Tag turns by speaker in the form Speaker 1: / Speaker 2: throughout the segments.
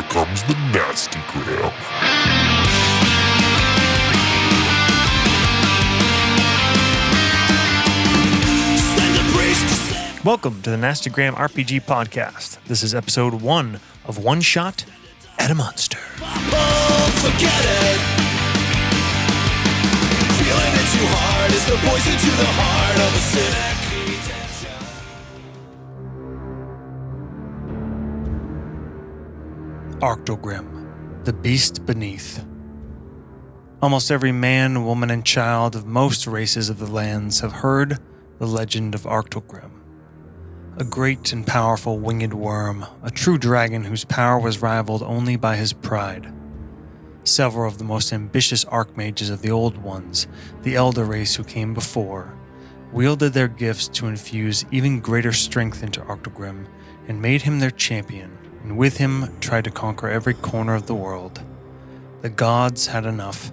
Speaker 1: comes the Nasty Gram.
Speaker 2: Welcome to the Nasty Gram RPG podcast. This is episode 1 of One Shot at a Monster.
Speaker 3: Forget it. Feeling it too hard is the poison to the heart of a cynic.
Speaker 2: Arcturlgrim, the beast beneath. Almost every man, woman, and child of most races of the lands have heard the legend of Arcturlgrim. A great and powerful winged worm, a true dragon whose power was rivaled only by his pride. Several of the most ambitious archmages of the Old Ones, the elder race who came before, wielded their gifts to infuse even greater strength into Arcturlgrim and made him their champion, and with him tried to conquer every corner of the world. The gods had enough,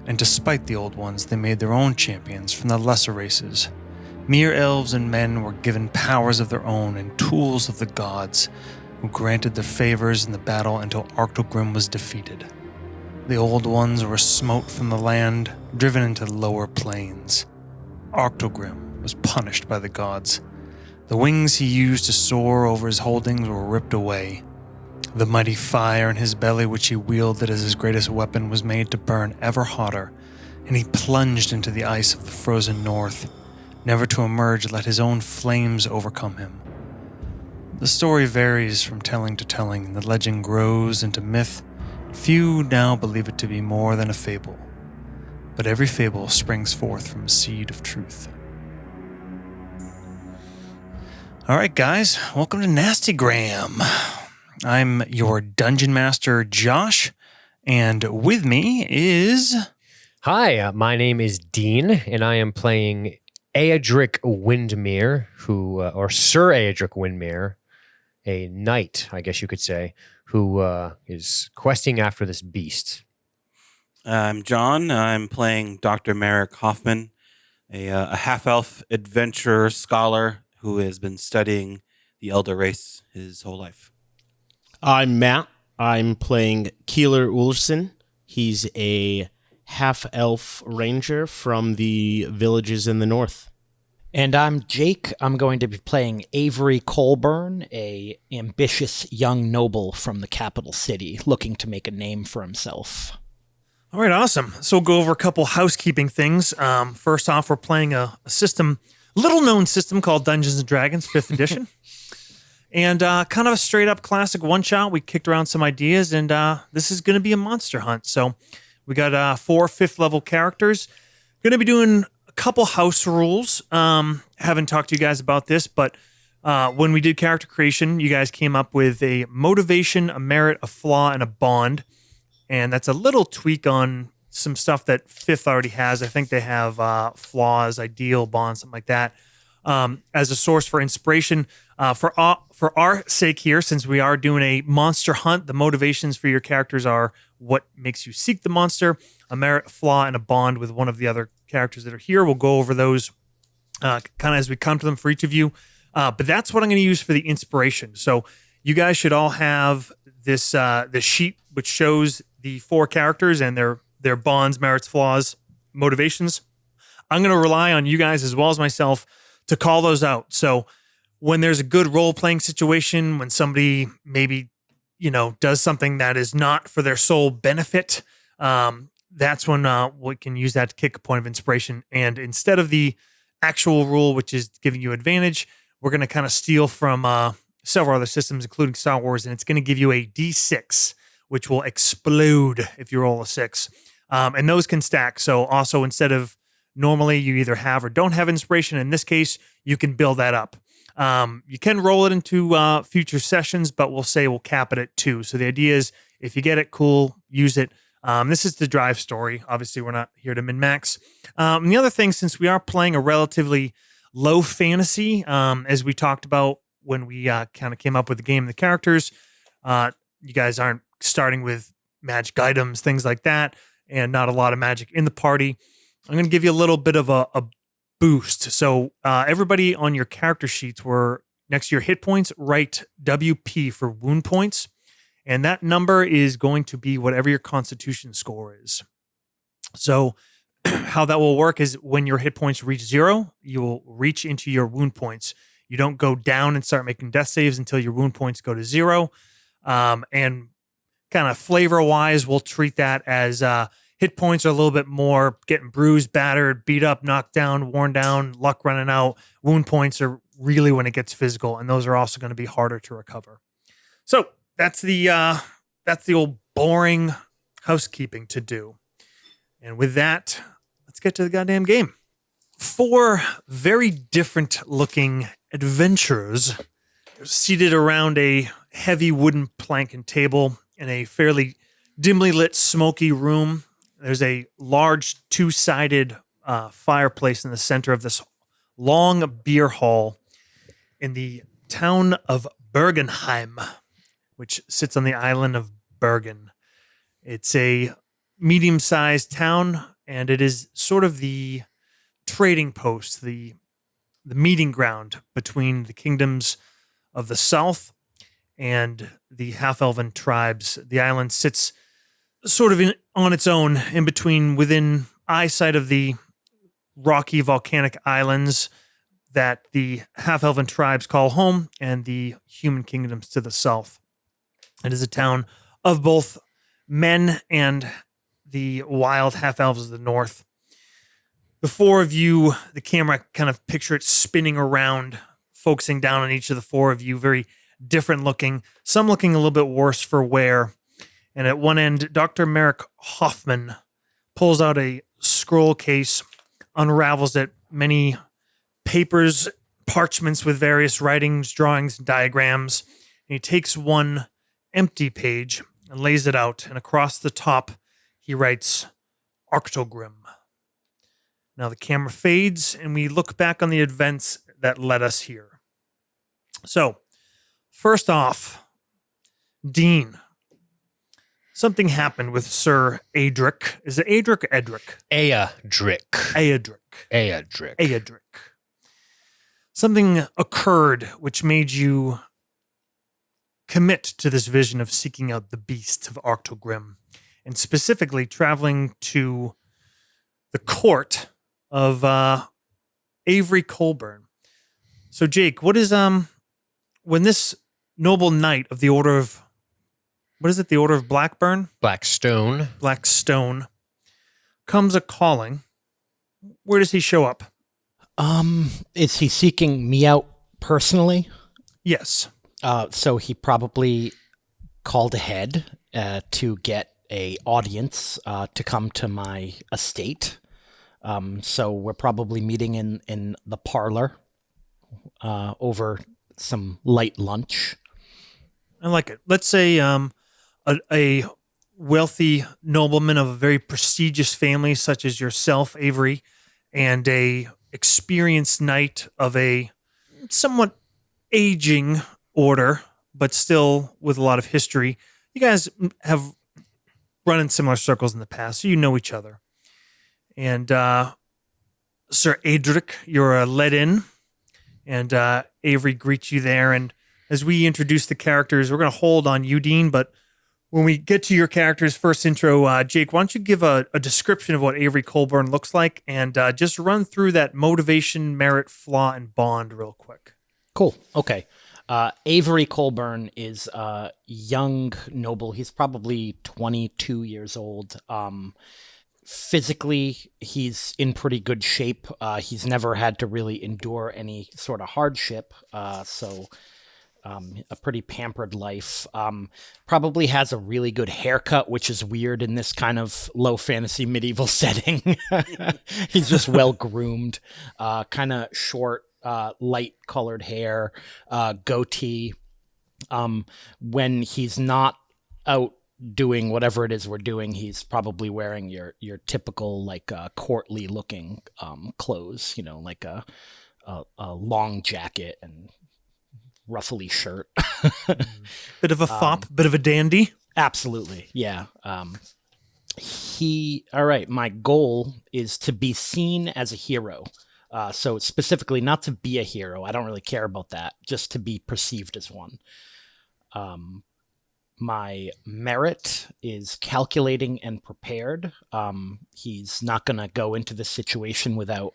Speaker 2: and despite the Old Ones, they made their own champions from the lesser races. Mere elves and men were given powers of their own and tools of the gods, who granted their favors in the battle until Arcturlgrim was defeated. The Old Ones were smote from the land, driven into the lower plains. Arcturlgrim was punished by the gods. The wings he used to soar over his holdings were ripped away. The mighty fire in his belly, which he wielded as his greatest weapon, was made to burn ever hotter, and he plunged into the ice of the frozen north, never to emerge let his own flames overcome him. The story varies from telling to telling, and the legend grows into myth. Few now believe it to be more than a fable, but every fable springs forth from a seed of truth. All right, guys, welcome to Nasty Gram. I'm your dungeon master, Josh, and with me is...
Speaker 4: Hi, my name is Dean, and I am playing Eadric Windmere, or Sir Eadric Windmere, a knight, I guess you could say, who is questing after this beast.
Speaker 5: I'm John. I'm playing Dr. Merrick Hoffman, a half-elf adventurer scholar who has been studying the Elder race his whole life.
Speaker 6: I'm Matt. I'm playing Keeler Ulfson. He's a half-elf ranger from the villages in the north.
Speaker 7: And I'm Jake. I'm going to be playing Avery Colburn, a ambitious young noble from the capital city looking to make a name for himself.
Speaker 2: All right, awesome. So we'll go over a couple housekeeping things. First off, we're playing a system, little-known system called Dungeons & Dragons 5th edition. And kind of a straight-up classic one-shot. We kicked around some ideas, and this is going to be a monster hunt. So we got 4 5th-level characters. Going to be doing a couple house rules. Haven't talked to you guys about this, but when we did character creation, you guys came up with a motivation, a merit, a flaw, and a bond. And that's a little tweak on some stuff that 5th already has. I think they have flaws, ideal, bond, something like that. As a source for inspiration. For our sake here, since we are doing a monster hunt, the motivations for your characters are what makes you seek the monster, a merit, a flaw, and a bond with one of the other characters that are here. We'll go over those kind of as we come to them for each of you. But that's what I'm going to use for the inspiration. So you guys should all have this sheet which shows the 4 characters and their bonds, merits, flaws, motivations. I'm going to rely on you guys as well as myself to call those out. So when there's a good role-playing situation, when somebody maybe, does something that is not for their sole benefit, that's when we can use that to kick a point of inspiration. And instead of the actual rule, which is giving you advantage, we're going to kind of steal from several other systems, including Star Wars, and it's going to give you a D6, which will explode if you roll a 6. And those can stack. So also, instead of normally you either have or don't have inspiration, in this case, you can build that up. You can roll it into future sessions, but we'll cap it at 2. So the idea is, if you get it, cool, use it. This is the drive story. Obviously, we're not here to min-max. And the other thing, since we are playing a relatively low fantasy, as we talked about when we kind of came up with the game and the characters, you guys aren't starting with magic items, things like that, and not a lot of magic in the party. I'm going to give you a little bit of a boost. So everybody on your character sheets were next to your hit points, write WP for wound points. And that number is going to be whatever your constitution score is. So how that will work is when your hit points reach 0, you will reach into your wound points. You don't go down and start making death saves until your wound points go to 0. And kind of flavor-wise, we'll treat that as hit points are a little bit more getting bruised, battered, beat up, knocked down, worn down, luck running out. Wound points are really when it gets physical, and those are also going to be harder to recover. So that's the old boring housekeeping to do. And with that, let's get to the goddamn game. 4 very different looking adventurers seated around a heavy wooden plank and table in a fairly dimly lit, smoky room. There's a large 2-sided fireplace in the center of this long beer hall in the town of Bergenheim, which sits on the island of Bergen. It's a medium-sized town, and it is sort of the trading post, the meeting ground between the kingdoms of the south and the half-elven tribes. The island sits sort of on its own in between, within eyesight of the rocky volcanic islands that the half-elven tribes call home and the human kingdoms to the south. It is a town of both men and the wild half-elves of the north. The 4 of you, the camera kind of picture it spinning around, focusing down on each of the 4 of you, very different looking, some looking a little bit worse for wear. And at one end, Dr. Merrick Hoffman pulls out a scroll case, unravels it, many papers, parchments with various writings, drawings, and diagrams. And he takes one empty page and lays it out. And across the top, he writes, Arcturlgrim. Now the camera fades, and we look back on the events that led us here. So, first off, Dean. Something happened with Sir Adric. Is it Adric or Edric?
Speaker 4: Eadric.
Speaker 2: Adric.
Speaker 4: Eadric.
Speaker 2: Adric. Something occurred which made you commit to this vision of seeking out the beasts of Arcturlgrim, and specifically traveling to the court of Avery Colburn. So, Jake, what is when this noble knight of the Order of, what is it? The Order of Blackburn?
Speaker 4: Blackstone.
Speaker 2: Blackstone comes a calling. Where does he show up?
Speaker 7: Is he seeking me out personally?
Speaker 2: Yes.
Speaker 7: So he probably called ahead to get a audience to come to my estate. So we're probably meeting in the parlor over some light lunch.
Speaker 2: I like it. Let's say a wealthy nobleman of a very prestigious family, such as yourself, Avery, and a experienced knight of a somewhat aging order, but still with a lot of history. You guys have run in similar circles in the past, so you know each other. And Sir Adric, you're led in, and Avery greets you there. And as we introduce the characters, we're going to hold on you, Dean, but when we get to your character's first intro, Jake, why don't you give a description of what Avery Colburn looks like, and just run through that motivation, merit, flaw, and bond real quick.
Speaker 7: Cool. Okay. Avery Colburn is a young noble. He's probably 22 years old. Physically, he's in pretty good shape. He's never had to really endure any sort of hardship. So a pretty pampered life. Probably has a really good haircut, which is weird in this kind of low fantasy medieval setting. He's just well groomed, kind of short, light colored hair, goatee. When he's not out doing whatever it is we're doing, he's probably wearing your typical like courtly looking clothes, you know, like a long jacket and ruffly shirt.
Speaker 2: Bit of a fop, bit of a dandy.
Speaker 7: Absolutely. Yeah. All right. My goal is to be seen as a hero. So specifically not to be a hero. I don't really care about that. Just to be perceived as one. My merit is calculating and prepared. He's not going to go into this situation without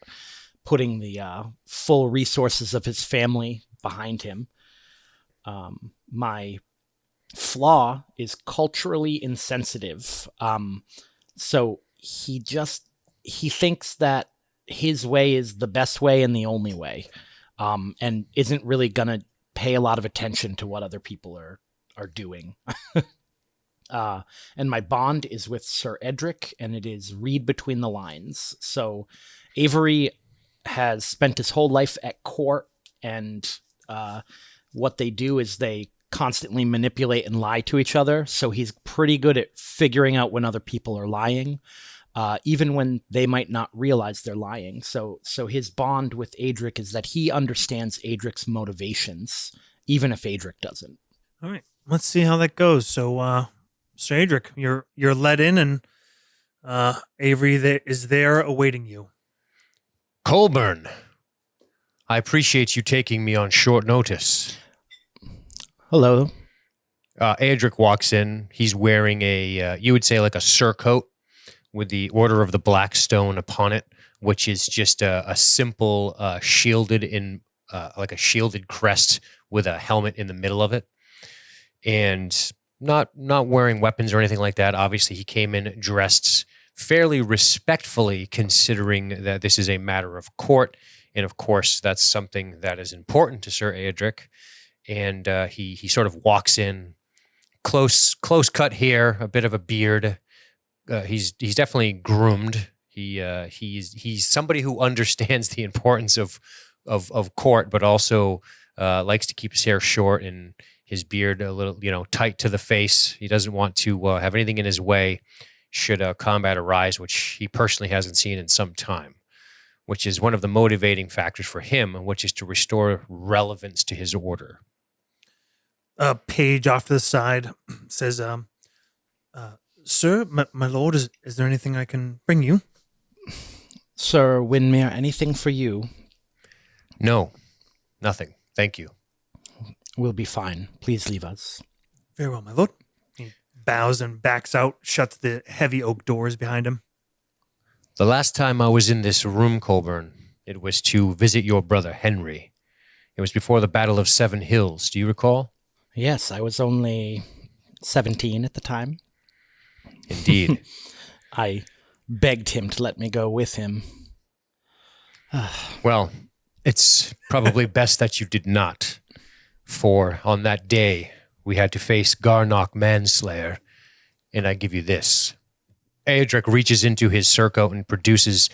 Speaker 7: putting the full resources of his family behind him. My flaw is culturally insensitive. So he thinks that his way is the best way and the only way, and isn't really going to pay a lot of attention to what other people are doing. And my bond is with Sir Edric, and it is read between the lines. So Avery has spent his whole life at court, and what they do is they constantly manipulate and lie to each other. So he's pretty good at figuring out when other people are lying, even when they might not realize they're lying. So his bond with Adric is that he understands Adric's motivations, even if Adric doesn't.
Speaker 2: All right, let's see how that goes. So, Sir Adric, you're let in, and Avery is there awaiting you.
Speaker 4: Colburn, I appreciate you taking me on short notice.
Speaker 7: Hello.
Speaker 4: Adric walks in. He's wearing a, you would say like a surcoat with the Order of the Black Stone upon it, which is just a simple shielded in, like a shielded crest with a helmet in the middle of it. And not wearing weapons or anything like that. Obviously, he came in dressed fairly respectfully, considering that this is a matter of court. And of course, that's something that is important to Sir Adric. And he sort of walks in, close cut hair, a bit of a beard. He's definitely groomed. He's somebody who understands the importance of court, but also likes to keep his hair short and his beard a little, tight to the face. He doesn't want to have anything in his way should combat arise, which he personally hasn't seen in some time, which is one of the motivating factors for him, which is to restore relevance to his order.
Speaker 2: A page off to the side says, Sir, my lord, is there anything I can bring you?
Speaker 7: Sir Windmere, anything for you?
Speaker 4: No, nothing. Thank you.
Speaker 7: We'll be fine. Please leave us.
Speaker 2: Very well, my lord. He bows and backs out, shuts the heavy oak doors behind him.
Speaker 4: The last time I was in this room, Colburn, it was to visit your brother, Henry. It was before the Battle of Seven Hills. Do you recall?
Speaker 7: Yes, I was only 17 at the time.
Speaker 4: Indeed.
Speaker 7: I begged him to let me go with him.
Speaker 4: Well, it's probably best that you did not. For on that day, we had to face Garnock Manslayer, and I give you this. Adric reaches into his surcoat and produces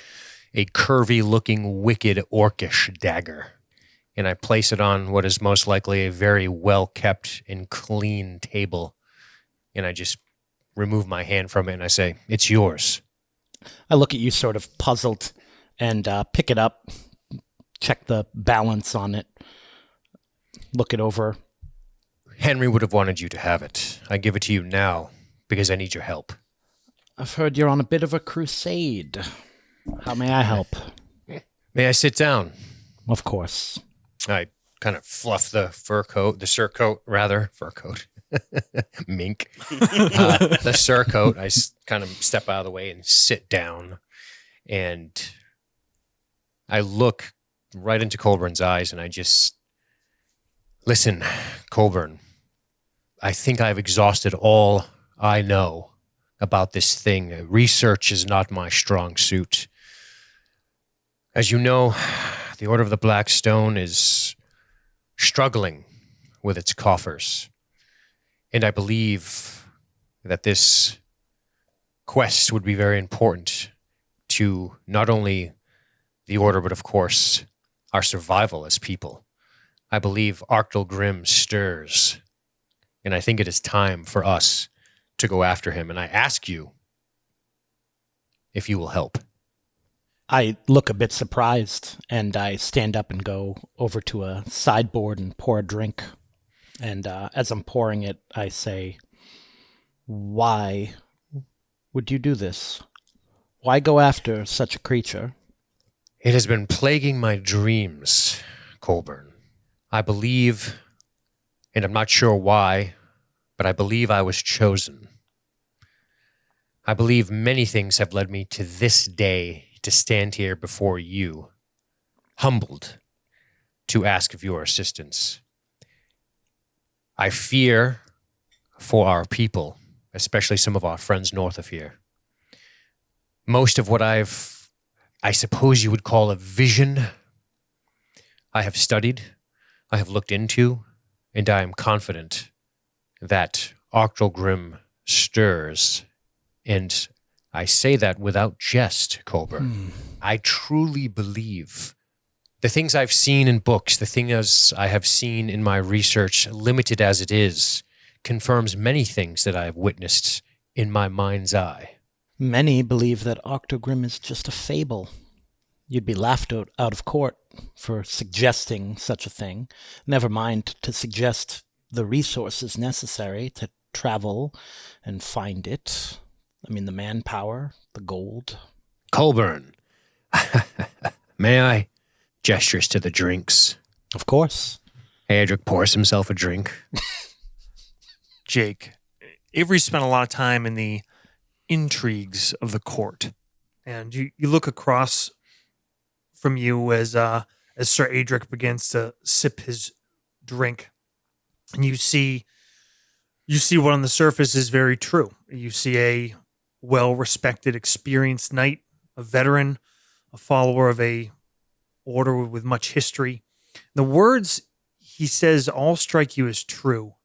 Speaker 4: a curvy-looking, wicked, orcish dagger, and I place it on what is most likely a very well-kept and clean table, and I just remove my hand from it, and I say, it's yours.
Speaker 7: I look at you sort of puzzled and pick it up, check the balance on it, look it over.
Speaker 4: Henry would have wanted you to have it. I give it to you now because I need your help.
Speaker 7: I've heard you're on a bit of a crusade. How may I help?
Speaker 4: May I sit down?
Speaker 7: Of course.
Speaker 4: I kind of fluff the fur coat, mink. The surcoat, I kind of step out of the way and sit down. And I look right into Colburn's eyes and I just, listen, Colburn, I think I've exhausted all I know about this thing. Research is not my strong suit. As you know, the Order of the Black Stone is struggling with its coffers. And I believe that this quest would be very important to not only the Order, but of course, our survival as people. I believe Arcturlgrim stirs, and I think it is time for us to go after him. And I ask you if you will help.
Speaker 7: I look a bit surprised, and I stand up and go over to a sideboard and pour a drink. And as I'm pouring it, I say, why would you do this? Why go after such a creature?
Speaker 4: It has been plaguing my dreams, Colburn. I believe, and I'm not sure why, but I believe I was chosen. I believe many things have led me to this day to stand here before you, humbled to ask of your assistance. I fear for our people, especially some of our friends north of here. Most of what I suppose you would call a vision, I have studied, I have looked into, and I am confident that Arcturlgrim stirs. And I say that without jest, Colburn. I truly believe the things I've seen in books, the things I have seen in my research, limited as it is, confirms many things that I have witnessed in my mind's eye.
Speaker 7: Many believe that Arcturlgrim is just a fable. You'd be laughed out of court for suggesting such a thing, never mind to suggest the resources necessary to travel and find it. I mean, the manpower, the gold.
Speaker 4: Colburn, may I? Gestures to the drinks.
Speaker 7: Of course.
Speaker 4: Adric pours himself a drink.
Speaker 2: Jake, Avery spent a lot of time in the intrigues of the court. And you look across from you as Sir Adric begins to sip his drink. And you see what on the surface is very true. You see a well-respected, experienced knight, a veteran, a follower of a order with much history. The words he says all strike you as true,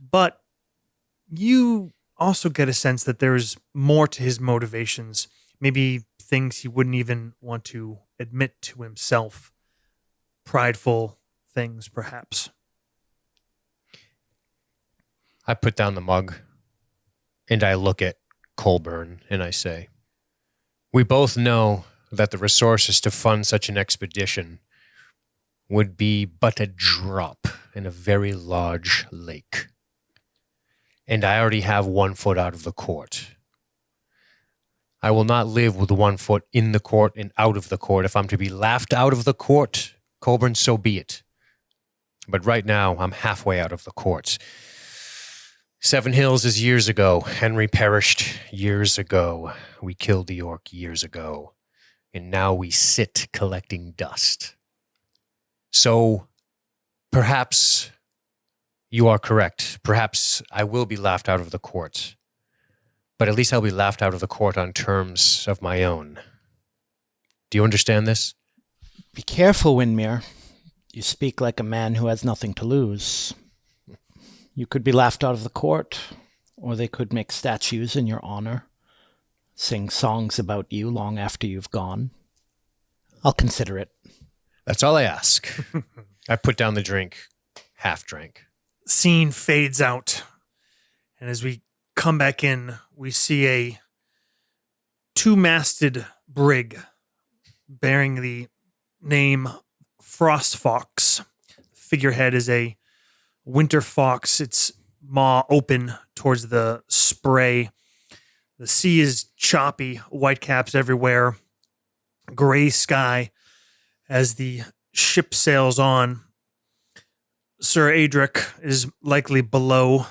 Speaker 2: but you also get a sense that there's more to his motivations, maybe things he wouldn't even want to admit to himself, prideful things, perhaps.
Speaker 4: I put down the mug and I look at Colburn and I say, we both know that the resources to fund such an expedition would be but a drop in a very large lake. And I already have 1 foot out of the court. I will not live with 1 foot in the court and out of the court. If I'm to be laughed out of the court, Colburn, so be it. But right now, I'm halfway out of the court. 7 Hills is years ago. Henry perished years ago. We killed the orc years ago. And now we sit collecting dust. So perhaps you are correct. Perhaps I will be laughed out of the court. But at least I'll be laughed out of the court on terms of my own. Do you understand this?
Speaker 7: Be careful, Windmere. You speak like a man who has nothing to lose. You could be laughed out of the court, or they could make statues in your honor, sing songs about you long after you've gone. I'll consider it.
Speaker 4: That's all I ask. I put down the drink, half drank.
Speaker 2: Scene fades out, and as we come back in, we see a 2-masted brig bearing the name Frost Fox. Figurehead is a winter fox, its maw open towards the spray. The sea is choppy, whitecaps everywhere, gray sky as the ship sails on. Sir Adric is likely below,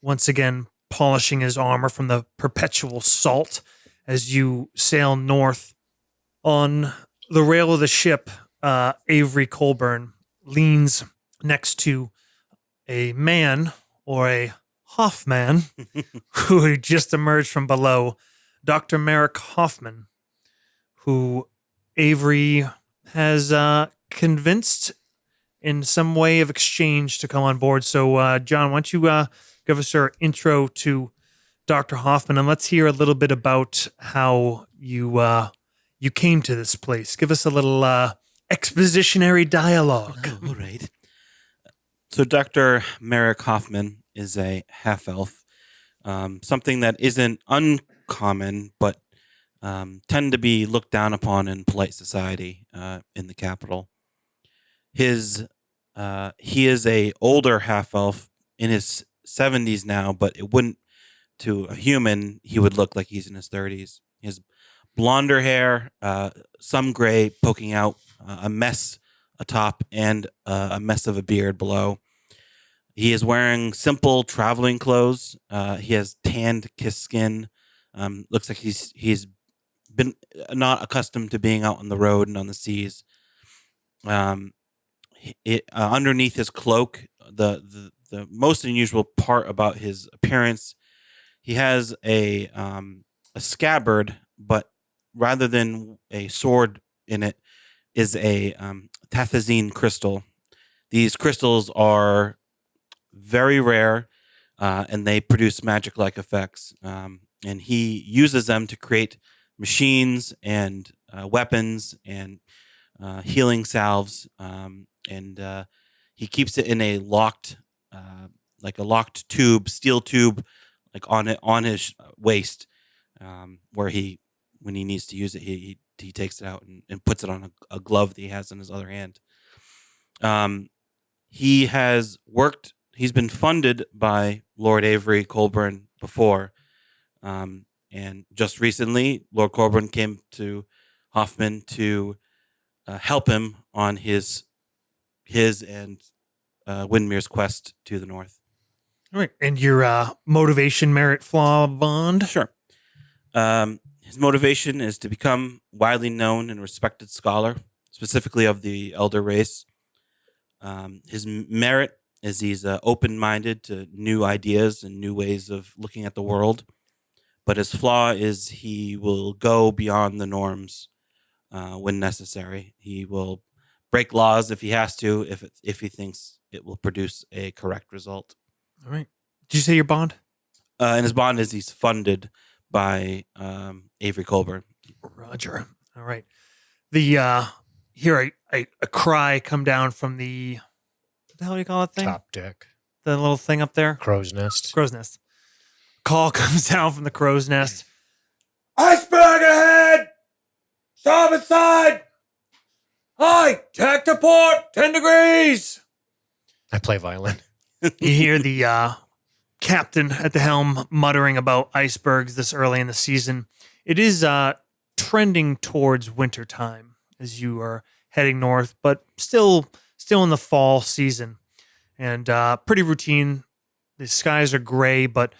Speaker 2: once again polishing his armor from the perpetual salt as you sail north. On the rail of the ship, Avery Colburn leans next to a man, or a Hoffman, who just emerged from below, Dr. Merrick Hoffman, who Avery has convinced in some way of exchange to come on board. So, John, why don't you give us our intro to Dr. Hoffman, and let's hear a little bit about how you came to this place. Give us a little expositionary dialogue.
Speaker 5: Oh, all right. So Dr. Merrick Hoffman is a half-elf, something that isn't uncommon, but tend to be looked down upon in polite society in the capital. He is a older half-elf in his 70s now, but it wouldn't, to a human, he would look like he's in his 30s. He has blonder hair, some gray poking out, a mess atop, and a mess of a beard below. He is wearing simple traveling clothes. He has tanned skin. Looks like he's been not accustomed to being out on the road and on the seas. Underneath his cloak, the most unusual part about his appearance, he has a scabbard, but rather than a sword in it, is a tathazine crystal. These crystals are very rare, and they produce magic-like effects. And he uses them to create machines and weapons and healing salves. And he keeps it in a locked, like a locked tube, steel tube, like on his waist, where when he needs to use it, he takes it out and puts it on a glove that he has in his other hand. He has worked. He's been funded by Lord Avery Colburn before, and just recently, Lord Colburn came to Hoffman to help him on his and Windmere's quest to the north.
Speaker 2: All right. And your motivation, merit, flaw, bond?
Speaker 5: Sure. His motivation is to become widely known and respected scholar, specifically of the elder race. His merit is he's open-minded to new ideas and new ways of looking at the world. But his flaw is he will go beyond the norms when necessary. He will break laws if he has to, if he thinks it will produce a correct result.
Speaker 2: All right. Did you say your bond?
Speaker 5: And his bond is he's funded by Avery Colburn.
Speaker 2: Roger. All right. The hear a cry come down from what the hell do you call that thing?
Speaker 4: Top deck.
Speaker 2: The little thing up there?
Speaker 4: Crow's nest.
Speaker 2: Crow's nest. Call comes down from the crow's nest. Iceberg ahead! Starboard side! Hi! Tack to port! 10 degrees!
Speaker 4: I play violin.
Speaker 2: You hear the captain at the helm muttering about icebergs this early in the season. It is trending towards wintertime as you are heading north, but still in the fall season. And pretty routine. The skies are gray, but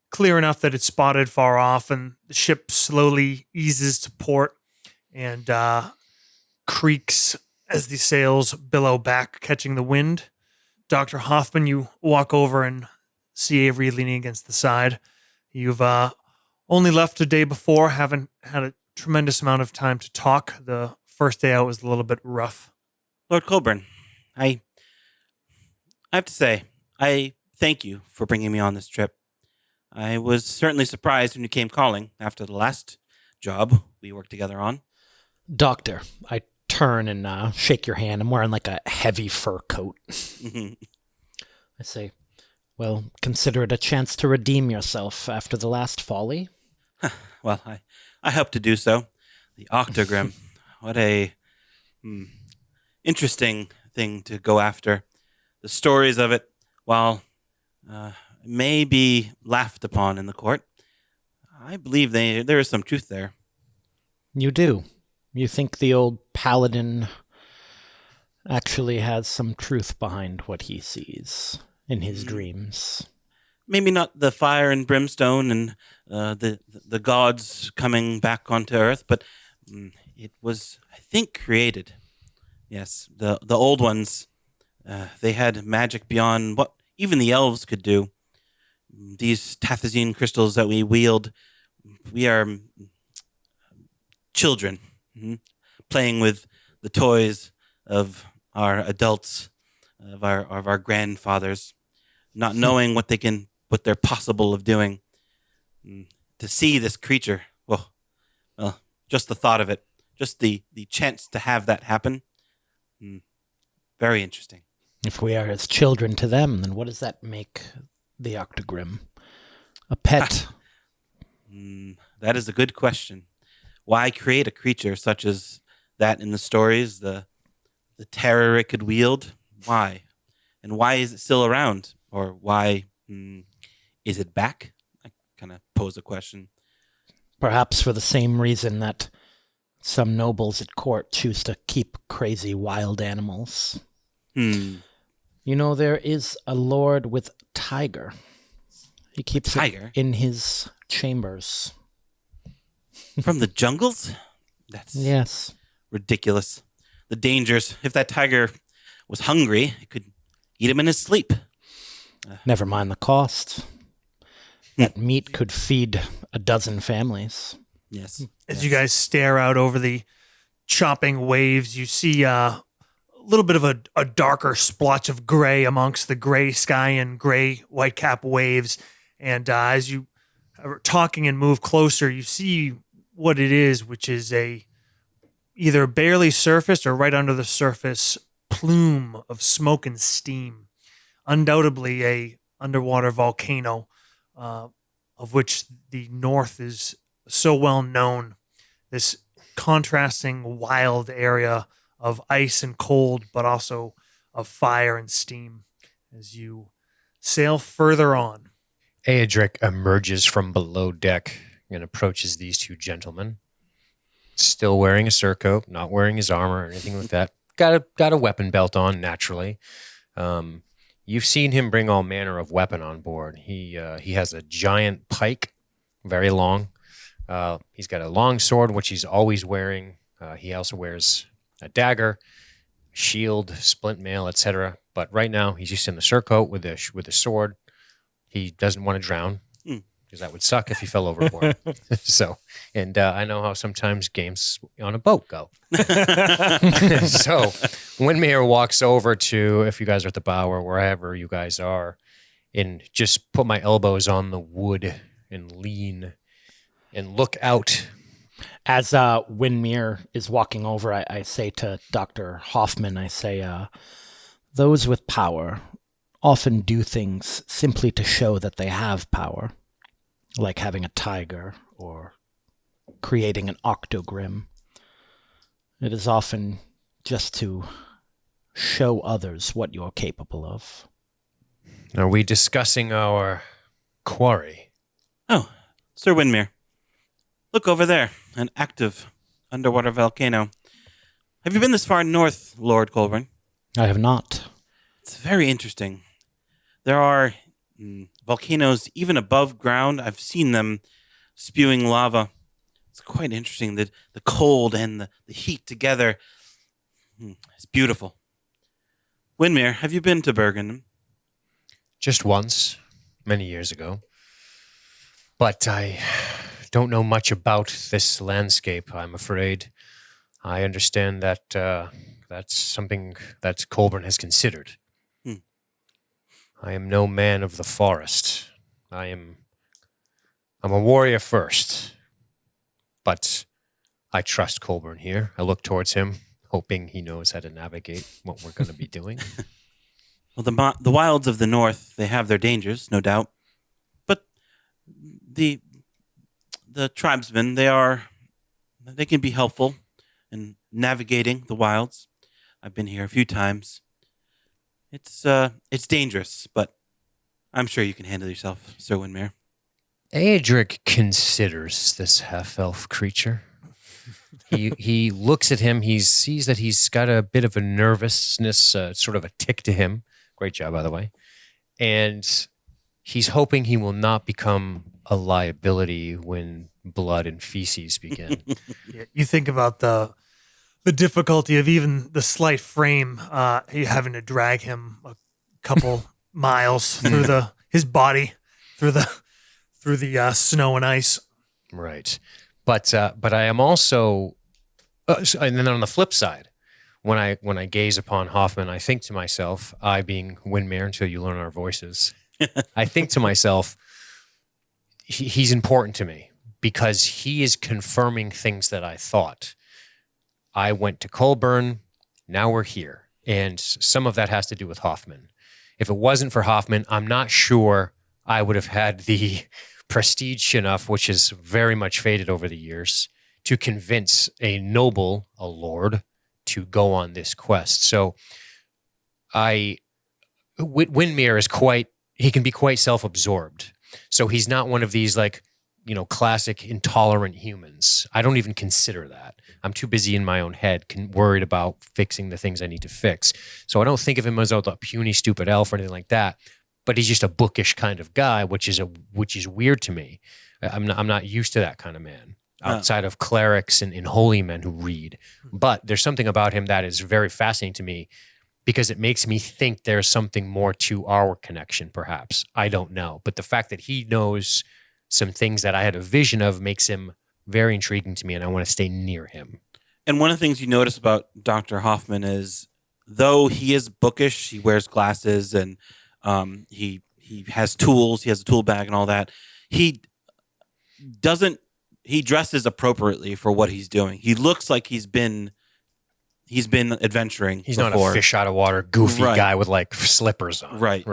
Speaker 2: clear enough that it's spotted far off, and the ship slowly eases to port and creaks as the sails billow back, catching the wind. Dr. Hoffman, you walk over and see Avery leaning against the side. You've only left a day before, haven't had a tremendous amount of time to talk. The first day out was a little bit rough.
Speaker 5: Lord Colburn, I have to say, I thank you for bringing me on this trip. I was certainly surprised when you came calling after the last job we worked together on.
Speaker 7: Doctor, I turn and shake your hand. I'm wearing like a heavy fur coat.
Speaker 5: Mhm.
Speaker 7: I say, well, consider it a chance to redeem yourself after the last folly.
Speaker 5: Well, I hope to do so. The Arcturlgrim, what a interesting thing to go after. The stories of it, while may be laughed upon in the court, I believe there is some truth there.
Speaker 7: You do. You think the old paladin actually has some truth behind what he sees in his dreams.
Speaker 5: Maybe not the fire and brimstone and the gods coming back onto Earth, but it was, I think, created. Yes, the old ones, they had magic beyond what even the elves could do. These tathazine crystals that we wield, we are children playing with the toys of our adults, of our grandfathers, not knowing what they're possible of doing. To see this creature, well, just the thought of it, just the chance to have that happen, very interesting.
Speaker 7: If we are as children to them, then what does that make the Arcturlgrim? A pet?
Speaker 5: That is a good question. Why create a creature such as that in the stories? The terror it could wield? Why? And why is it still around? Or why is it back? I kind of pose a question.
Speaker 7: Perhaps for the same reason that some nobles at court choose to keep crazy wild animals. You know, there is a lord with tiger. He keeps
Speaker 5: Tiger?
Speaker 7: it in his chambers.
Speaker 5: From the jungles? That's
Speaker 7: Yes.
Speaker 5: ridiculous. The dangers. If that tiger was hungry, it could eat him in his sleep.
Speaker 7: Never mind the cost. That meat could feed a dozen families.
Speaker 5: Yes.
Speaker 2: As you guys stare out over the chopping waves, you see a little bit of a darker splotch of gray amongst the gray sky and gray whitecap waves. And as you are talking and move closer, you see what it is, which is a either barely surfaced or right under the surface plume of smoke and steam. Undoubtedly a underwater volcano, of which the north is so well known. This contrasting wild area of ice and cold, but also of fire and steam as you sail further on.
Speaker 4: Aedric emerges from below deck and approaches these two gentlemen. Still wearing a surcoat, not wearing his armor or anything like that. Got a weapon belt on, naturally. You've seen him bring all manner of weapon on board. He has a giant pike, very long. He's got a long sword, which he's always wearing. He also wears a dagger, shield, splint mail, etc. But right now, he's just in the surcoat with a sword. He doesn't want to drown because that would suck if he fell overboard. So, and I know how sometimes games on a boat go. So, Windmere walks over to, if you guys are at the bow or wherever you guys are, and just put my elbows on the wood and lean and look out.
Speaker 7: As Windmere is walking over, I say to Dr. Hoffman, I say, those with power often do things simply to show that they have power, like having a tiger or creating an Arcturlgrim. It is often just to show others what you're capable of.
Speaker 4: Are we discussing our quarry?
Speaker 5: Oh, Sir Windmere. Look over there, an active underwater volcano. Have you been this far north, Lord Colburn?
Speaker 7: I have not.
Speaker 5: It's very interesting. There are volcanoes even above ground. I've seen them spewing lava. It's quite interesting, the cold and the heat together. It's beautiful. Windmere, have you been to Bergen?
Speaker 4: Just once, many years ago. But I don't know much about this landscape, I'm afraid. I understand that that's something that Colburn has considered. I am no man of the forest. I'm a warrior first. But I trust Colburn here. I look towards him, hoping he knows how to navigate what we're going to be doing.
Speaker 5: Well, the wilds of the north, they have their dangers, no doubt. But the tribesmen, they can be helpful in navigating the wilds. I've been here a few times. It's dangerous, but I'm sure you can handle yourself, Sir Windmere.
Speaker 4: Aedric considers this half-elf creature. He looks at him. He sees that he's got a bit of a nervousness, sort of a tick to him. Great job, by the way. And he's hoping he will not become a liability when blood and feces begin.
Speaker 2: Yeah, you think about the difficulty of even the slight frame, having to drag him a couple miles through his body through the snow and ice.
Speaker 4: Right. But I am also, and then on the flip side, when I gaze upon Hoffman, I think to myself, I being Windmere until you learn our voices, I think to myself, he's important to me because he is confirming things that I thought. I went to Colburn, now we're here. And some of that has to do with Hoffman. If it wasn't for Hoffman, I'm not sure I would have had the prestige enough, which has very much faded over the years, to convince a noble, a lord, to go on this quest. So Windmere is he can be quite self-absorbed. So he's not one of these like classic intolerant humans. I don't even consider that. I'm too busy in my own head, worried about fixing the things I need to fix. So I don't think of him as a puny, stupid elf or anything like that. But he's just a bookish kind of guy, which is weird to me. I'm not used to that kind of man outside of clerics and holy men who read. But there's something about him that is very fascinating to me because it makes me think there's something more to our connection, perhaps. I don't know. But the fact that he knows some things that I had a vision of makes him very intriguing to me, and I want to stay near him.
Speaker 5: And one of the things you notice about Dr. Hoffman is, though he is bookish, he wears glasses and he has tools, he has a tool bag and all that. He dresses appropriately for what he's doing. He looks like he's been adventuring.
Speaker 4: He's
Speaker 5: before.
Speaker 4: not a fish out of water, goofy
Speaker 5: Right.
Speaker 4: guy with like slippers on.
Speaker 5: Right.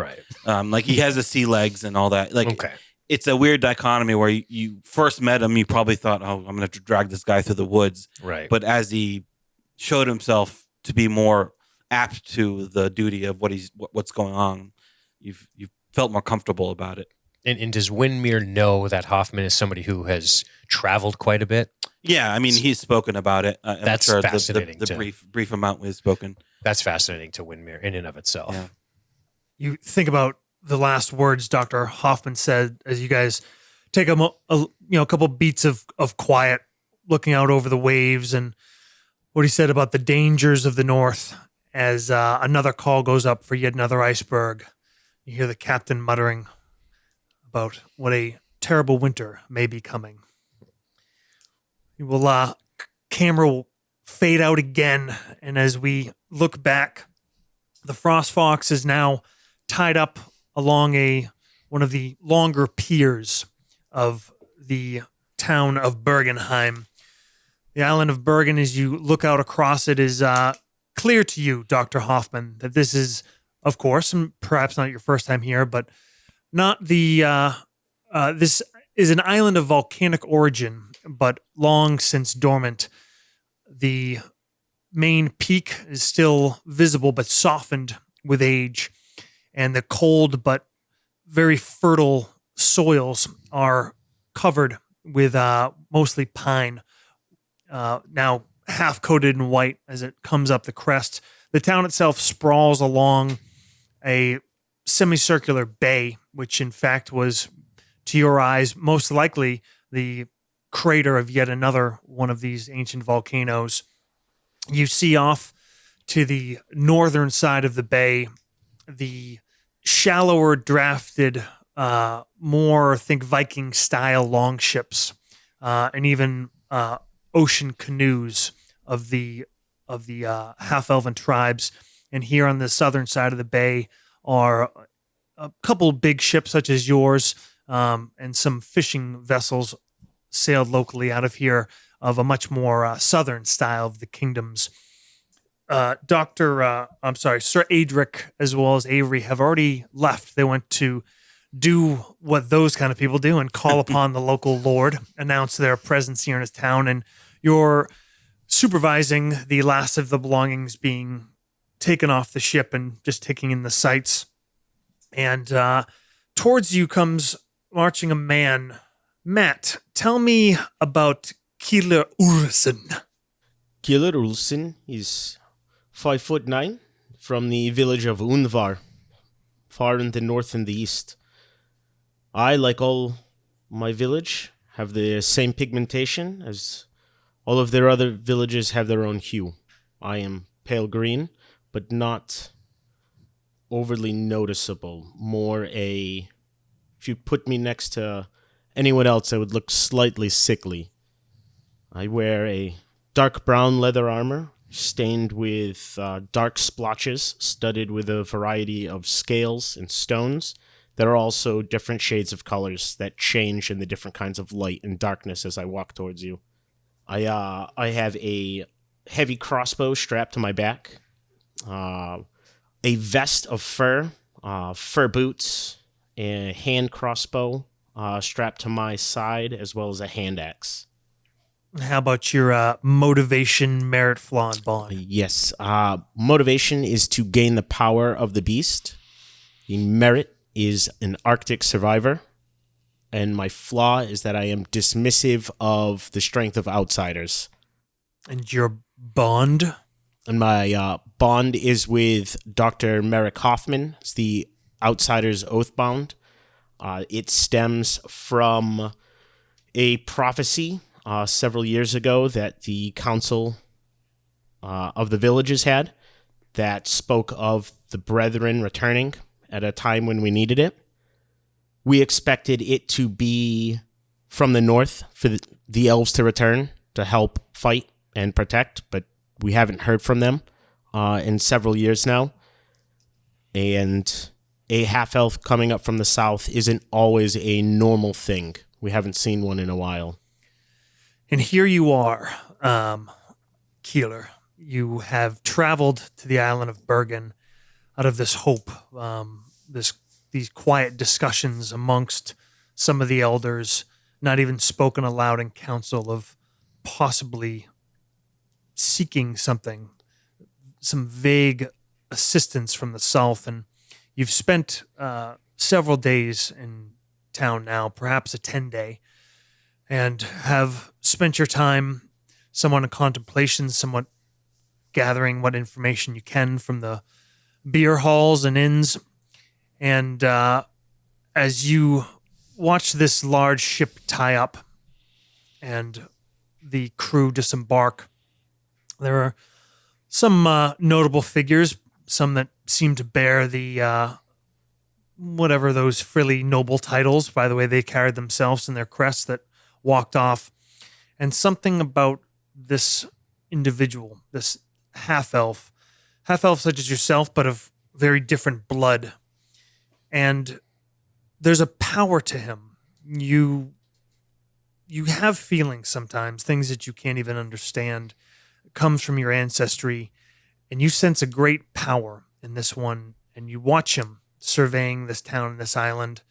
Speaker 5: Like he has the sea legs and all that. Like,
Speaker 4: Okay.
Speaker 5: It's a weird dichotomy where you first met him, you probably thought, oh, I'm going to drag this guy through the woods.
Speaker 4: Right.
Speaker 5: But as he showed himself to be more apt to the duty of what's going on, you've felt more comfortable about it.
Speaker 4: And does Windmere know that Hoffman is somebody who has traveled quite a bit?
Speaker 5: Yeah, I mean, he's spoken about it. I'm
Speaker 4: That's
Speaker 5: sure
Speaker 4: fascinating
Speaker 5: The
Speaker 4: too.
Speaker 5: brief amount we've spoken.
Speaker 4: That's fascinating to Windmere in and of itself.
Speaker 5: Yeah.
Speaker 2: You think about the last words Dr. Hoffman said as you guys take a couple beats of quiet, looking out over the waves, and what he said about the dangers of the north as another call goes up for yet another iceberg. You hear the captain muttering about what a terrible winter may be coming. Camera will fade out again, and as we look back, the Frost Fox is now tied up along one of the longer piers of the town of Bergenheim. The island of Bergen, as you look out across it, is clear to you, Dr. Hoffman, that this is, of course, and perhaps not your first time here, but not this is an island of volcanic origin, but long since dormant. The main peak is still visible, but softened with age, and the cold but very fertile soils are covered with mostly pine, now half coated in white as it comes up the crest. The town itself sprawls along a semicircular bay, which in fact was, to your eyes, most likely the crater of yet another one of these ancient volcanoes. You see off to the northern side of the bay the shallower drafted, more, think Viking style longships, and even ocean canoes of the half-elven tribes. And here on the southern side of the bay are a couple big ships such as yours, and some fishing vessels sailed locally out of here of a much more southern style of the kingdoms. Sir Adric as well as Avery have already left. They went to do what those kind of people do and call upon the local lord, announce their presence here in his town, and you're supervising the last of the belongings being taken off the ship and just taking in the sights. And towards you comes marching a man. Matt, tell me about Kieler Ulrsen.
Speaker 6: Kieler Ulrsen is 5'9" from the village of Unvar, far in the north and the east. I, like all my village, have the same pigmentation as all of their other villages have their own hue. I am pale green, but not overly noticeable. If you put me next to anyone else, I would look slightly sickly. I wear a dark brown leather armor, stained with dark splotches, studded with a variety of scales and stones. There are also different shades of colors that change in the different kinds of light and darkness as I walk towards you. I have a heavy crossbow strapped to my back, a vest of fur, fur boots, a hand crossbow strapped to my side, as well as a hand axe.
Speaker 2: How about your motivation, merit, flaw, and bond?
Speaker 6: Yes. Motivation is to gain the power of the beast. The merit is an Arctic survivor. and my flaw is that I am dismissive of the strength of outsiders.
Speaker 2: And your bond?
Speaker 6: And my bond is with Dr. Merrick Hoffman. It's the Outsiders Oathbound. It stems from a prophecy several years ago that the Council of the Villages had that spoke of the Brethren returning at a time when we needed it. We expected it to be from the north for the elves to return to help fight and protect, but we haven't heard from them in several years now. And a half-elf coming up from the south isn't always a normal thing. We haven't seen one in a while.
Speaker 2: And here you are, Keeler. You have traveled to the island of Bergen out of this hope, these quiet discussions amongst some of the elders, not even spoken aloud in council, of possibly seeking something, some vague assistance from the south. And you've spent several days in town now, perhaps a 10-day, and have spent your time somewhat in contemplation, somewhat gathering what information you can from the beer halls and inns. And as you watch this large ship tie up and the crew disembark, there are some notable figures, some that seem to bear the whatever those frilly noble titles, by the way they carried themselves in their crests, that walked off. And something about this individual, this half-elf such as yourself, but of very different blood. And there's a power to him. You have feelings sometimes, things that you can't even understand. It comes from your ancestry, and you sense a great power in this one, and you watch him surveying this town and this island.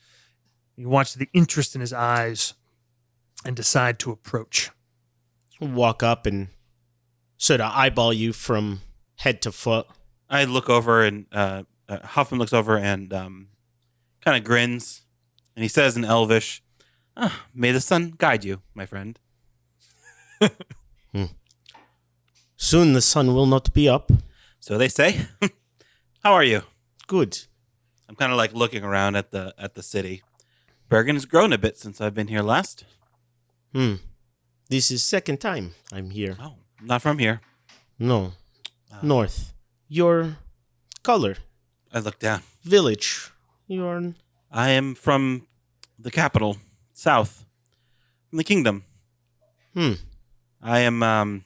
Speaker 2: You watch the interest in his eyes and decide to approach.
Speaker 6: Walk up and sort of eyeball you from head to foot.
Speaker 5: I look over and Huffman looks over and kind of grins, and he says in Elvish, "May the sun guide you, my friend."
Speaker 6: Soon the sun will not be up.
Speaker 5: So they say. How are you?
Speaker 6: Good.
Speaker 5: I'm kind of like looking around at the city. Bergen has grown a bit since I've been here last.
Speaker 6: This is second time I'm here.
Speaker 5: Oh, not from here.
Speaker 6: No. North. Your color.
Speaker 5: I look down.
Speaker 6: Village. Your...
Speaker 5: I am from the capital, south, from the kingdom. I am, I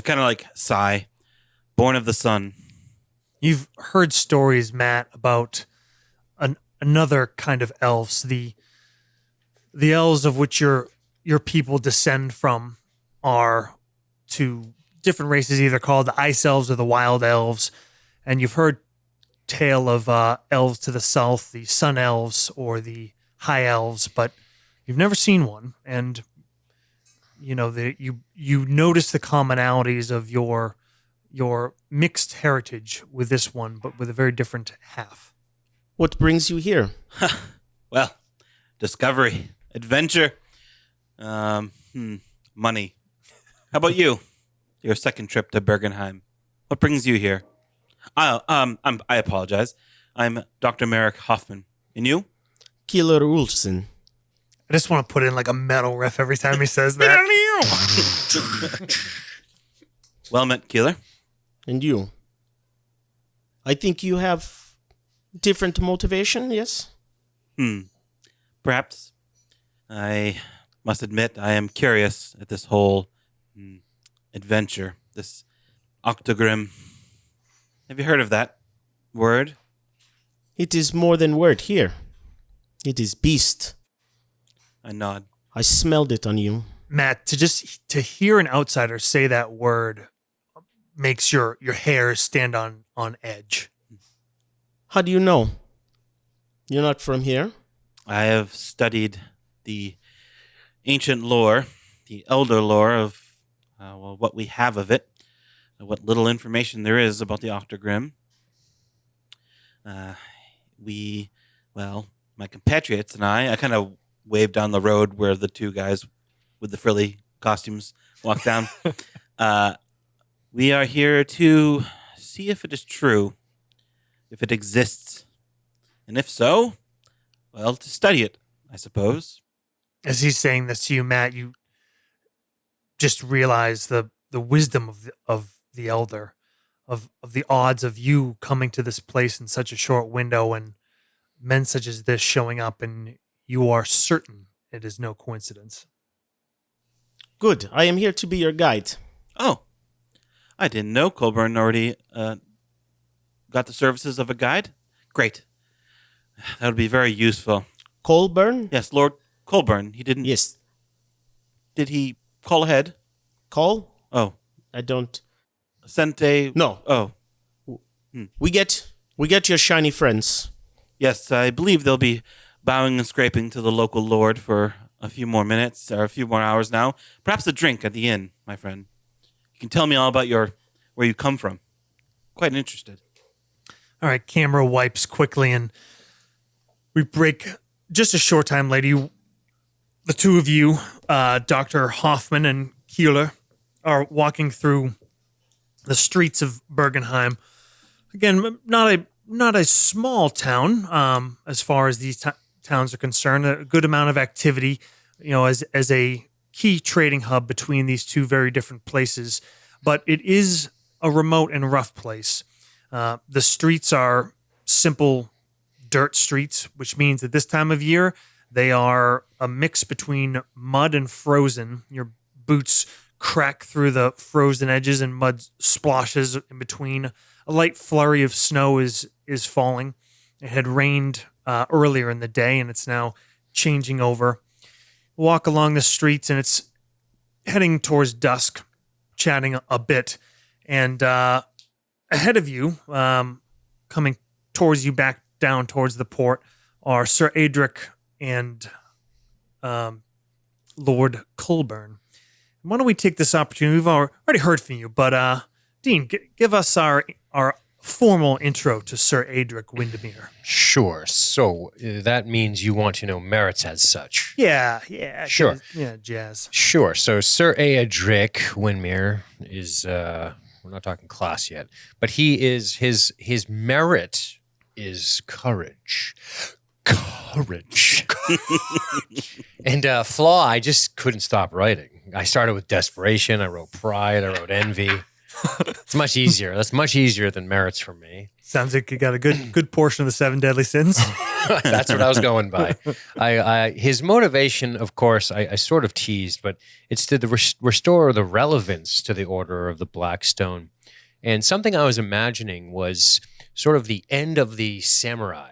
Speaker 5: kind of like sigh, born of the sun.
Speaker 2: You've heard stories, Matt, about another kind of elves, the elves of which your people descend from are to different races, either called the ice elves or the wild elves. And you've heard tale of elves to the south, the sun elves or the high elves, but you've never seen one. And you know you notice the commonalities of your mixed heritage with this one, but with a very different half.
Speaker 6: What brings you here?
Speaker 5: Well, discovery, adventure, money. How about you? Your second trip to Bergenheim. What brings you here? I apologize. I'm Dr. Merrick Hoffman. And you?
Speaker 6: Keeler Ulfson.
Speaker 2: I just want to put in like a metal riff every time he says that.
Speaker 5: Well met, Keeler.
Speaker 6: And you? I think you have different motivation, yes?
Speaker 5: Perhaps. I must admit I am curious at this whole adventure, this Arcturlgrim. Have you heard of that word?
Speaker 6: It is more than word here. It is beast.
Speaker 5: I nod.
Speaker 6: I smelled it on you.
Speaker 2: Matt, to hear an outsider say that word makes your hair stand on edge.
Speaker 6: How do you know? You're not from here?
Speaker 5: I have studied the ancient lore, the elder lore of what we have of it, what little information there is about the Arcturlgrim. my compatriots and I kind of waved down the road where the two guys with the frilly costumes walk down. We are here to see if it is true, if it exists, and if so, well, to study it, I suppose.
Speaker 2: As he's saying this to you, Matt, you just realize the wisdom of the elder, of the odds of you coming to this place in such a short window and men such as this showing up, and you are certain it is no coincidence.
Speaker 6: Good. I am here to be your guide.
Speaker 5: Oh, I didn't know Colburn already got the services of a guide. Great. That would be very useful.
Speaker 6: Colburn?
Speaker 5: Yes, Lord Colburn. He didn't...
Speaker 6: Yes.
Speaker 5: Did he call ahead?
Speaker 6: Call?
Speaker 5: Oh.
Speaker 6: I don't...
Speaker 5: Sent a...
Speaker 6: No.
Speaker 5: Oh.
Speaker 6: We get your shiny friends.
Speaker 5: Yes, I believe they'll be bowing and scraping to the local lord for a few more minutes, or a few more hours now. Perhaps a drink at the inn, my friend. You can tell me all about where you come from. Quite interested.
Speaker 2: All right, camera wipes quickly, and we break just a short time later. The two of you, Dr. Hoffman and Keeler, are walking through the streets of Bergenheim. Again, not a small town as far as these towns are concerned. A good amount of activity, as a key trading hub between these two very different places. But it is a remote and rough place. The streets are simple dirt streets, which means at this time of year, they are a mix between mud and frozen. Your boots crack through the frozen edges and mud splashes in between. A light flurry of snow is falling. It had rained earlier in the day, and it's now changing over. Walk along the streets, and it's heading towards dusk, chatting a bit. And ahead of you, coming towards you back down towards the port, are Sir Adric and Lord Colburn. Why don't we take this opportunity? We've already heard from you, but Dean, give us our formal intro to Sir Adric Windermere.
Speaker 4: Sure. So that means you want to know merits as such.
Speaker 2: Yeah.
Speaker 4: Sure.
Speaker 2: Yeah, jazz.
Speaker 4: Sure. So Sir Adric Windermere is, we're not talking class yet, but his merit is courage. Courage. And flaw, I just couldn't stop writing. I started with desperation. I wrote pride. I wrote envy. It's much easier. That's much easier than merits for me.
Speaker 2: Sounds like you got a good portion of the 7 deadly sins.
Speaker 4: That's what I was going by. His motivation, of course, I sort of teased, but it's to restore the relevance to the Order of the Black Stone. And something I was imagining was sort of the end of the samurai.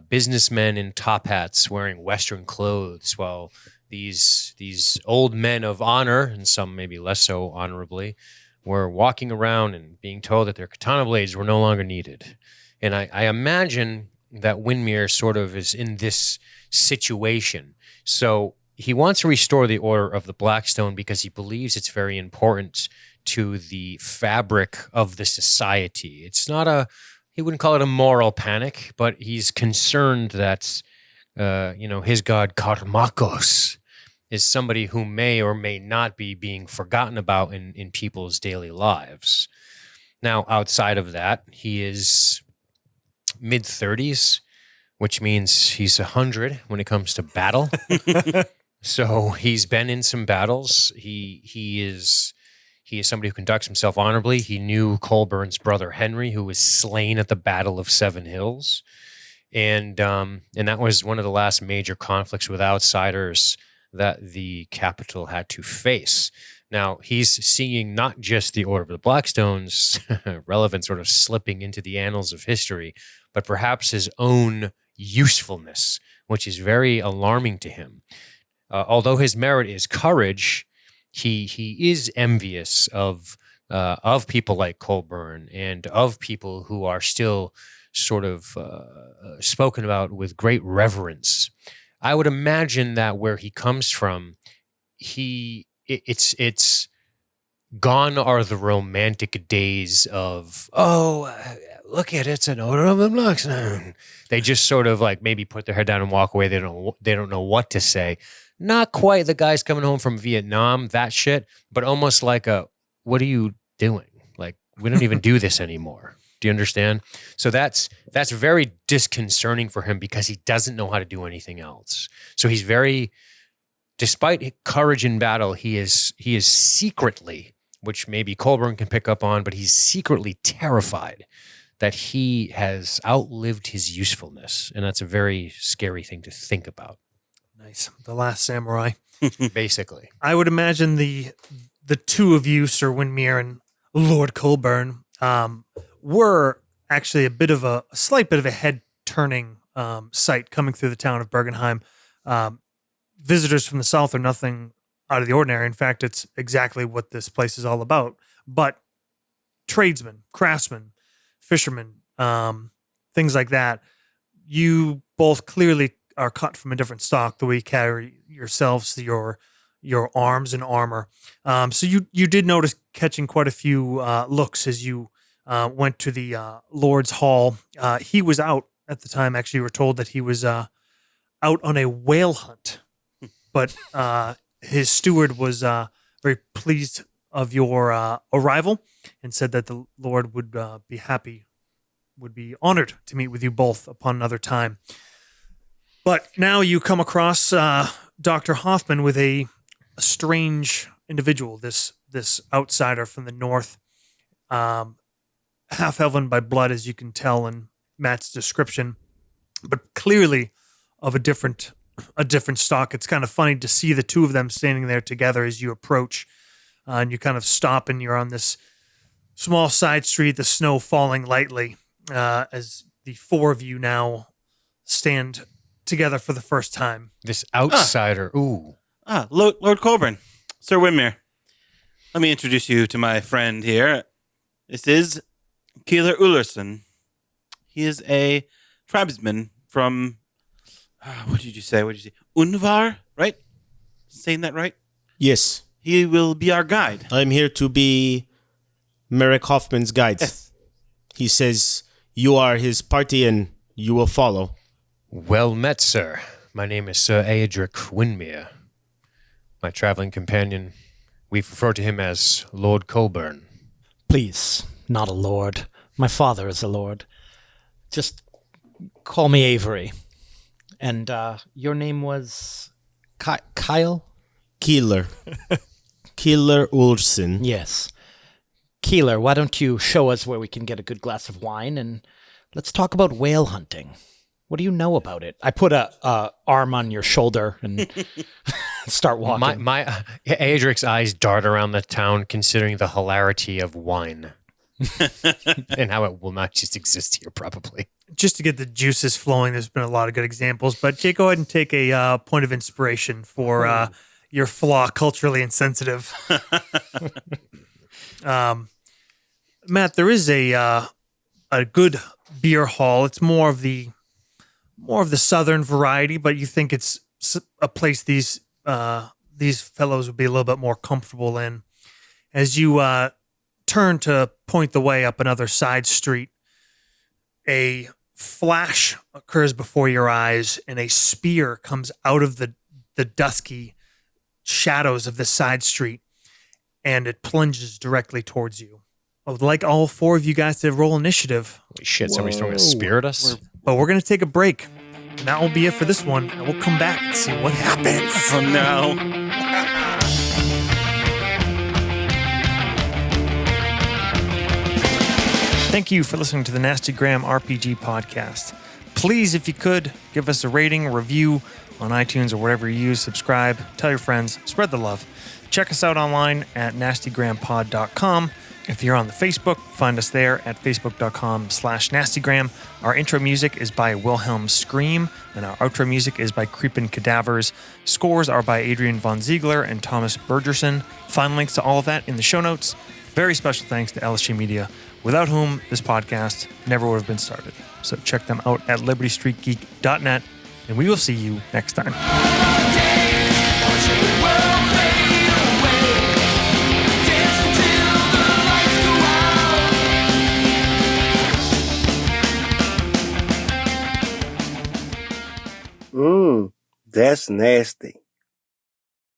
Speaker 4: Businessmen in top hats wearing Western clothes, while these old men of honor, and some maybe less so honorably, were walking around and being told that their katana blades were no longer needed. And I imagine that Windermere sort of is in this situation. So he wants to restore the Order of the Blackstone because he believes it's very important to the fabric of the society. It's not he wouldn't call it a moral panic, but he's concerned that, his god Karmakos is somebody who may or may not be being forgotten about in people's daily lives. Now, outside of that, he is mid-30s, which means he's 100 when it comes to battle. So he's been in some battles. He is somebody who conducts himself honorably. He knew Colburn's brother Henry, who was slain at the Battle of Seven Hills. And that was one of the last major conflicts with outsiders that the capital had to face. Now, he's seeing not just the Order of the Blackstone's relevance sort of slipping into the annals of history, but perhaps his own usefulness, which is very alarming to him. Although his merit is courage, he is envious of people like Colburn and of people who are still sort of spoken about with great reverence. I would imagine that where he comes from, it's gone are the romantic days of, look at it's an odor of the Blackstone. They just sort of like maybe put their head down and walk away. They don't know what to say. Not quite the guys coming home from Vietnam, that shit, but almost like what are you doing? Like, we don't even do this anymore. Do you understand? So that's very disconcerting for him because he doesn't know how to do anything else. So he's very, despite courage in battle, he is secretly, which maybe Colburn can pick up on, but he's secretly terrified that he has outlived his usefulness. And that's a very scary thing to think about.
Speaker 2: Nice. The Last Samurai.
Speaker 4: Basically.
Speaker 2: I would imagine the two of you, Sir Windmere and Lord Colburn, were actually a slight bit of a head-turning sight coming through the town of Bergenheim. Visitors from the south are nothing out of the ordinary. In fact, it's exactly what this place is all about. But tradesmen, craftsmen, fishermen, things like that, you both clearly are cut from a different stock, the way you carry yourselves, your arms and armor. So you did notice catching quite a few looks as you went to the Lord's Hall. He was out at the time. Actually, you were told that he was out on a whale hunt, but his steward was very pleased of your arrival and said that the Lord would be honored to meet with you both upon another time. But now you come across Dr. Hoffman with a strange individual, this outsider from the north, half-elven by blood, as you can tell in Matt's description, but clearly of a different stock. It's kind of funny to see the two of them standing there together as you approach, and you kind of stop, and you're on this small side street, the snow falling lightly, as the four of you now stand together for the first time.
Speaker 4: This outsider. Ooh.
Speaker 5: Lord Colburn, Sir Windmere. Let me introduce you to my friend here. This is Keeler Ullerson. He is a tribesman from, what did you say? Unvar, right? Saying that right?
Speaker 6: Yes.
Speaker 5: He will be our guide.
Speaker 6: I'm here to be Merrick Hoffman's guide.
Speaker 5: Yes.
Speaker 6: He says you are his party and you will follow.
Speaker 4: Well met, sir. My name is Sir Aedric Windmere. My traveling companion, we refer to him as Lord Colburn.
Speaker 7: Please, not a lord. My father is a lord. Just call me Avery. And your name was Kyle?
Speaker 6: Keeler. Keeler Ulrson.
Speaker 7: Yes. Keeler, why don't you show us where we can get a good glass of wine, and let's talk about whale hunting. What do you know about it? I put a arm on your shoulder and start walking.
Speaker 4: My Aedric's eyes dart around the town, considering the hilarity of wine and how it will not just exist here, probably.
Speaker 2: Just to get the juices flowing, there's been a lot of good examples, but Jake, go ahead and take a point of inspiration for your flaw, culturally insensitive. Matt, there is a good beer hall. It's more of the southern variety, but you think it's a place these fellows would be a little bit more comfortable in. As you turn to point the way up another side street, a flash occurs before your eyes, and a spear comes out of the dusky shadows of the side street, and it plunges directly towards you. I would like all four of you guys to roll initiative.
Speaker 4: Holy shit, somebody's throwing a spear at us?
Speaker 2: But we're going to take a break. And that will be it for this one. And we'll come back and see what happens.
Speaker 5: Oh, no.
Speaker 2: Thank you for listening to the Nasty Graham RPG podcast. Please, if you could, give us a rating, review on iTunes or whatever you use. Subscribe, tell your friends, spread the love. Check us out online at nastygrahampod.com. If you're on the Facebook, find us there at facebook.com/nastygram. Our intro music is by Wilhelm Scream, and our outro music is by Creepin' Cadavers. Scores are by Adrian Von Ziegler and Thomas Bergerson. Find links to all of that in the show notes. Very special thanks to LSG Media, without whom this podcast never would have been started. So check them out at libertystreetgeek.net, and we will see you next time.
Speaker 8: That's nasty.